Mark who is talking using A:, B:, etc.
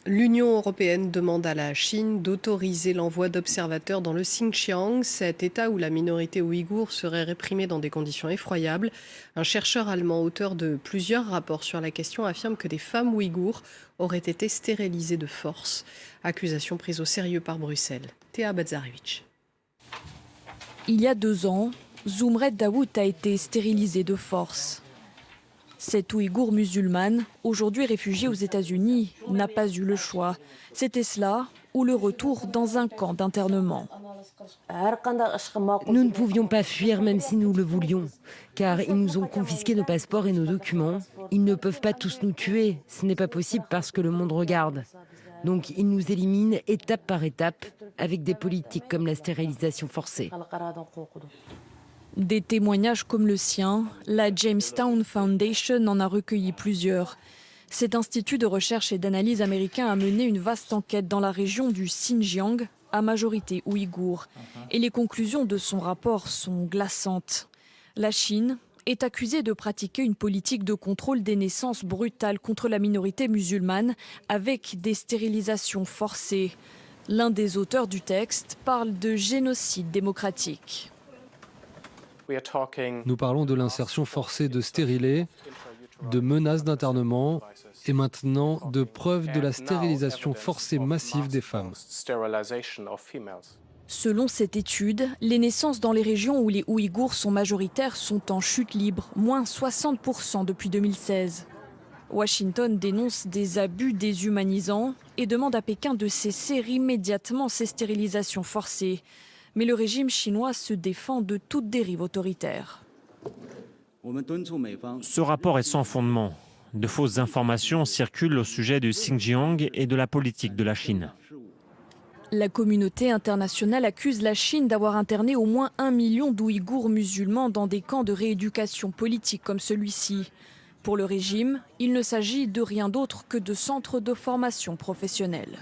A: L'Union européenne demande à la Chine d'autoriser l'envoi d'observateurs dans le Xinjiang, cet État où la minorité ouïghour serait réprimée dans des conditions effroyables. Un chercheur allemand, auteur de plusieurs rapports sur la question, affirme que des femmes ouïghours auraient été stérilisées de force. Accusation prise au sérieux par Bruxelles. Théa Bazarevich.
B: Il y a 2 ans, Zumred Daoud a été stérilisée de force. Cette Ouïghour musulmane, aujourd'hui réfugiée aux États-Unis, n'a pas eu le choix. C'était cela ou le retour dans un camp d'internement.
C: Nous ne pouvions pas fuir même si nous le voulions, car ils nous ont confisqué nos passeports et nos documents. Ils ne peuvent pas tous nous tuer, ce n'est pas possible parce que le monde regarde. Donc ils nous éliminent étape par étape, avec des politiques comme la stérilisation forcée.
B: Des témoignages comme le sien, la Jamestown Foundation en a recueilli plusieurs. Cet institut de recherche et d'analyse américain a mené une vaste enquête dans la région du Xinjiang, à majorité ouïghour. Et les conclusions de son rapport sont glaçantes. La Chine est accusée de pratiquer une politique de contrôle des naissances brutale contre la minorité musulmane avec des stérilisations forcées. L'un des auteurs du texte parle de génocide démocratique.
D: Nous parlons de l'insertion forcée de stérilés, de menaces d'internement et maintenant de preuves de la stérilisation forcée massive des femmes.
B: Selon cette étude, les naissances dans les régions où les Ouïghours sont majoritaires sont en chute libre, moins 60% depuis 2016. Washington dénonce des abus déshumanisants et demande à Pékin de cesser immédiatement ces stérilisations forcées. Mais le régime chinois se défend de toute dérive autoritaire.
E: Ce rapport est sans fondement. De fausses informations circulent au sujet du Xinjiang et de la politique de la Chine.
B: La communauté internationale accuse la Chine d'avoir interné au moins 1 million d'Ouïghours musulmans dans des camps de rééducation politique comme celui-ci. Pour le régime, il ne s'agit de rien d'autre que de centres de formation professionnelle.